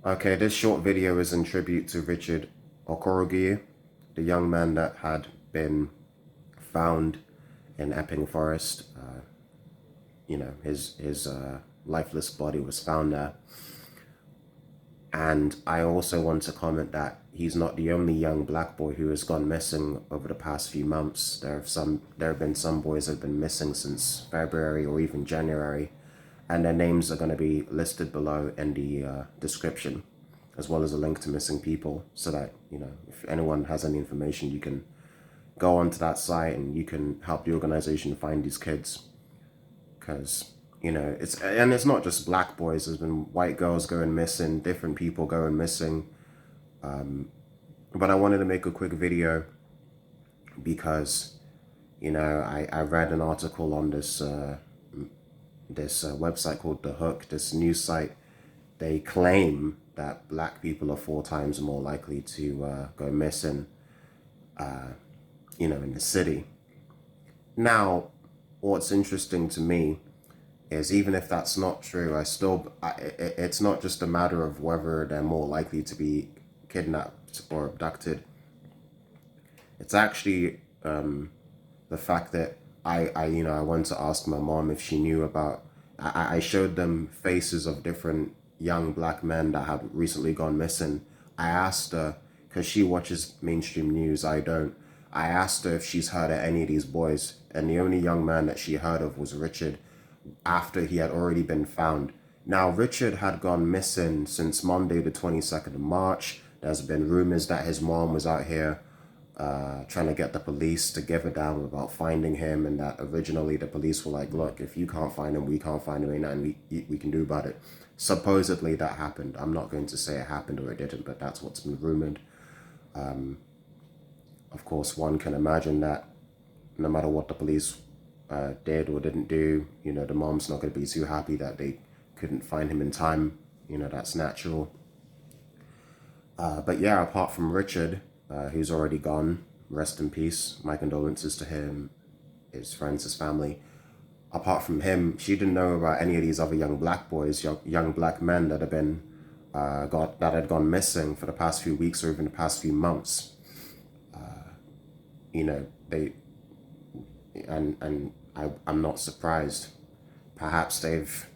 Okay, this short video is in tribute to Richard Okorogie, the young man that had been found in Epping Forest. His lifeless body was found there. And I also want to comment that he's not the only young black boy who has gone missing over the past few months. There have been some boys that have been missing since February or even January, and their names are going to be listed below in the description, as well as a link to missing people, so that, if anyone has any information, you can go onto that site and you can help the organization find these kids. Because it's not just black boys. There's been white girls going missing, different people going missing. But I wanted to make a quick video because I read an article on this website called The Hook, this news site. They claim that black people are 4 times more likely to go missing in the city. Now, what's interesting to me is, even if that's not true, it's not just a matter of whether they're more likely to be kidnapped or abducted. It's actually the fact that I went to ask my mom if she knew about. I showed them faces of different young black men that had recently gone missing. I asked her, because she watches mainstream news, I don't. I asked her if she's heard of any of these boys, and the only young man that she heard of was Richard, after he had already been found. Now, Richard had gone missing since Monday the 22nd of March. There's been rumors that his mom was out here trying to get the police to give a damn about finding him, and that originally the police were like, look, if you can't find him, we can't find him, ain't nothing we can do about it. Supposedly that happened. I'm not going to say it happened or it didn't, but that's what's been rumored. Of course, one can imagine that no matter what the police did or didn't do, the mom's not going to be too happy that they couldn't find him in time. That's natural. But yeah, apart from Richard, who's already gone, rest in peace, my condolences to him, his friends, his family. Apart from him, she didn't know about any of these other young black boys, young black men that have been that had gone missing for the past few weeks or even the past few months. I'm not surprised. Perhaps they've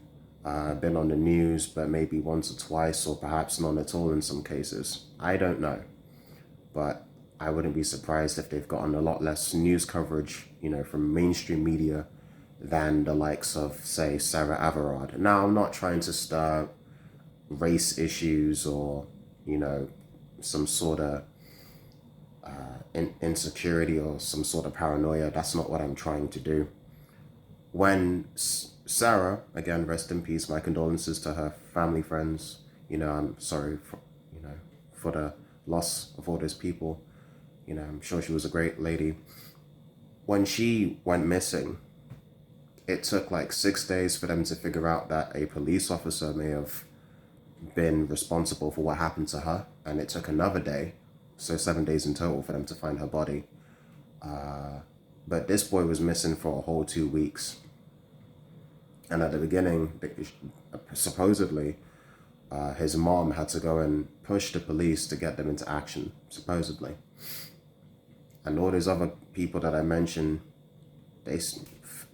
been on the news, but maybe once or twice, or perhaps none at all in some cases. I don't know. But I wouldn't be surprised if they've gotten a lot less news coverage, from mainstream media than the likes of, say, Sarah Everard. Now, I'm not trying to stir race issues or, some sort of insecurity or some sort of paranoia. That's not what I'm trying to do. When Sarah, again, rest in peace, my condolences to her family, friends. I'm sorry for the loss of all those people. I'm sure she was a great lady. When she went missing, it took like 6 days for them to figure out that a police officer may have been responsible for what happened to her, and it took another day, so 7 days in total, for them to find her body. But this boy was missing for a whole 2 weeks. And at the beginning, supposedly, his mom had to go and push the police to get them into action, supposedly. And all those other people that I mentioned,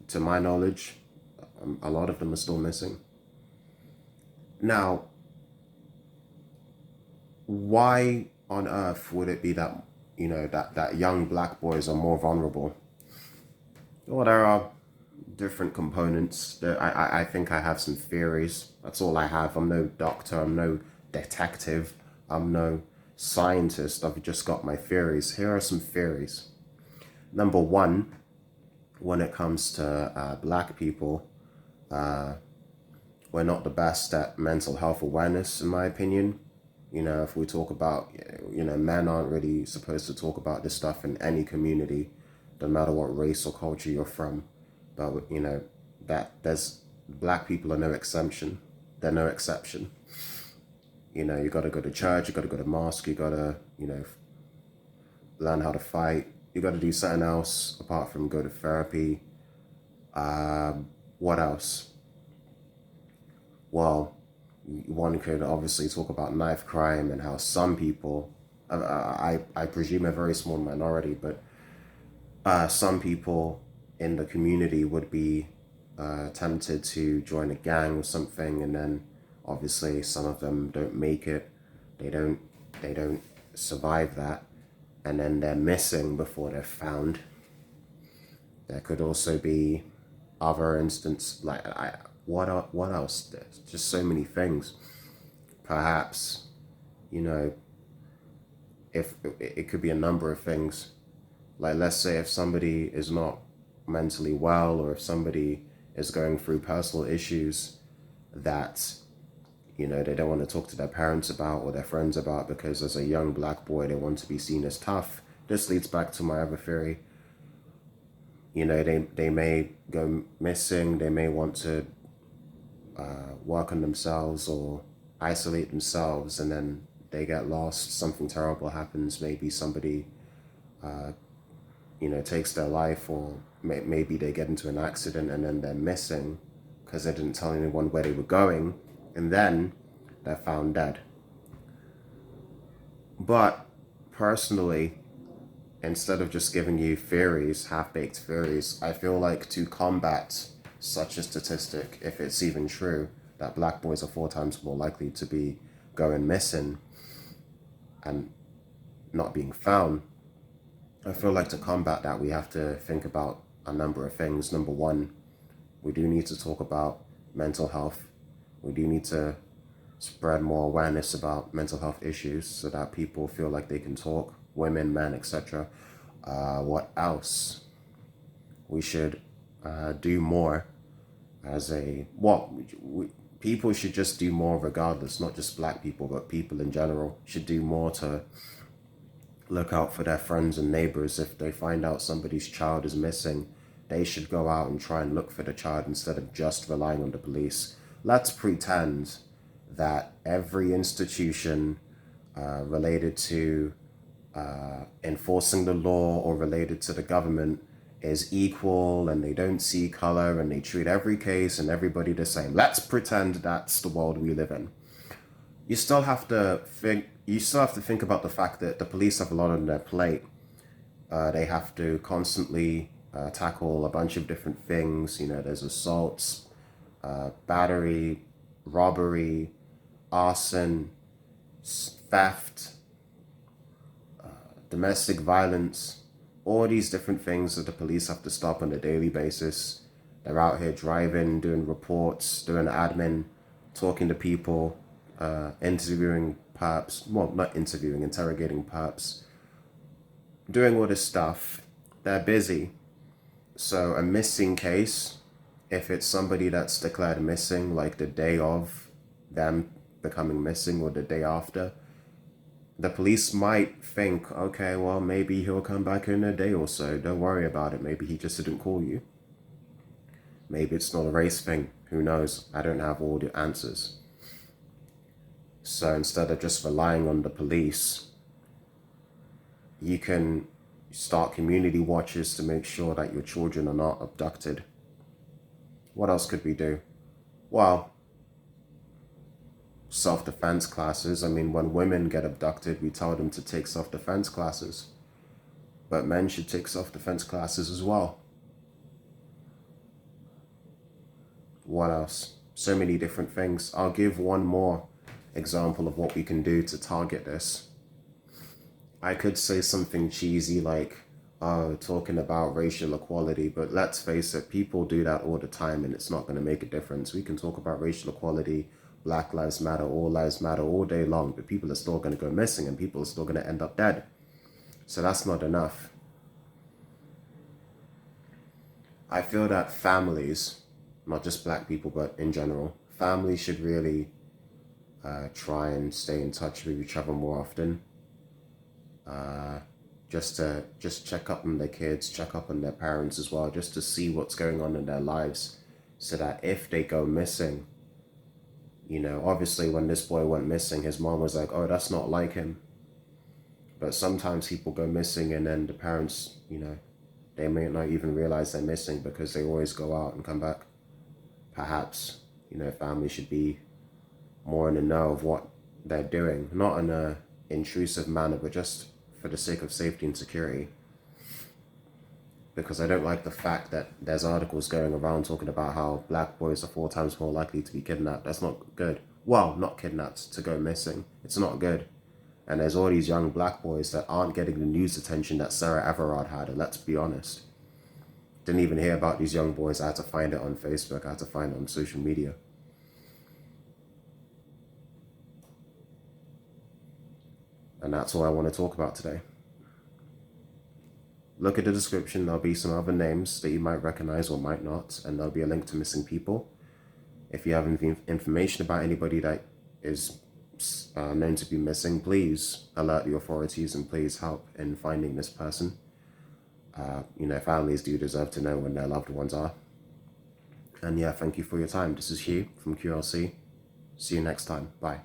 to my knowledge, a lot of them are still missing. Now, why on earth would it be that, that young black boys are more vulnerable? Well, there are different components. I think I have some theories. That's all I have. I'm no doctor. I'm no detective. I'm no scientist. I've just got my theories. Here are some theories. Number one, when it comes to black people, we're not the best at mental health awareness, in my opinion. If we talk about, men aren't really supposed to talk about this stuff in any community, no matter what race or culture you're from. But, black people are no exception. They're no exception. You got to go to church, you got to go to mosque, you got to, learn how to fight. You got to do something else apart from go to therapy. What else? Well, One could obviously talk about knife crime and how some people, I presume a very small minority, but some people in the community would be tempted to join a gang or something, and then obviously some of them don't make it. They don't they don't survive that, and then they're missing before they're found. There could also be other instances like what else? There's just so many things. Perhaps, you know, if it could be a number of things. Like, let's say if somebody is not mentally well, or if somebody is going through personal issues that, they don't want to talk to their parents about or their friends about, because as a young black boy, they want to be seen as tough. This leads back to my other theory. They may go missing. They may want to work on themselves or isolate themselves, and then they get lost. Something terrible happens. Maybe somebody takes their life, or maybe they get into an accident and then they're missing because they didn't tell anyone where they were going, and then they're found dead. But personally, instead of just giving you theories, half-baked theories, I feel like to combat such a statistic, if it's even true, that black boys are 4 times more likely to be going missing and not being found, I feel like to combat that, we have to think about a number of things. Number one, we do need to talk about mental health. We do need to spread more awareness about mental health issues so that people feel like they can talk, women, men, etc. What else? We should do more people should just do more regardless, not just black people, but people in general should do more to look out for their friends and neighbors. If they find out somebody's child is missing, they should go out and try and look for the child instead of just relying on the police. Let's pretend that every institution related to enforcing the law or related to the government is equal, and they don't see color, and they treat every case and everybody the same. Let's pretend that's the world we live in. You still have to think about the fact that the police have a lot on their plate. They have to constantly tackle a bunch of different things. There's assaults, battery, robbery, arson, theft, domestic violence, all these different things that the police have to stop on a daily basis. They're out here driving, doing reports, doing admin, talking to people, interviewing perps, well, not interviewing, interrogating perps, doing all this stuff. They're busy. So a missing case, if it's somebody that's declared missing, like the day of them becoming missing or the day after, the police might think, okay, well, maybe he'll come back in a day or so. Don't worry about it. Maybe he just didn't call you. Maybe it's not a race thing. Who knows? I don't have all the answers. So instead of just relying on the police, you can start community watches to make sure that your children are not abducted. What else could we do? Well, self-defense classes. I mean, when women get abducted, we tell them to take self-defense classes. But men should take self-defense classes as well. What else? So many different things. I'll give one more example of what we can do to target this. I could say something cheesy like, talking about racial equality, but let's face it, people do that all the time and it's not going to make a difference. We can talk about racial equality, Black Lives Matter, all lives matter all day long, but people are still going to go missing and people are still going to end up dead. So that's not enough. I feel that families, not just black people, but in general, families should really try and stay in touch with each other more often. Just check up on their kids, check up on their parents as well, just to see what's going on in their lives, so that if they go missing, obviously when this boy went missing, his mom was like, oh, that's not like him. But sometimes people go missing and then the parents, they may not even realize they're missing because they always go out and come back. Perhaps, family should be more in the know of what they're doing, not in a intrusive manner, but just for the sake of safety and security. Because I don't like the fact that there's articles going around talking about how black boys are 4 times more likely to be kidnapped. That's not good. Well, not kidnapped, to go missing. It's not good. And there's all these young black boys that aren't getting the news attention that Sarah Everard had, and let's be honest. Didn't even hear about these young boys. I had to find it on Facebook. I had to find it on social media. And that's all I want to talk about today. Look at the description. There'll be some other names that you might recognize or might not, and there'll be a link to missing people. If you have any information about anybody that is known to be missing, please alert the authorities and please help in finding this person. Families do deserve to know when their loved ones are. And yeah, thank you for your time. This is Hugh from QLC. See you next time. Bye.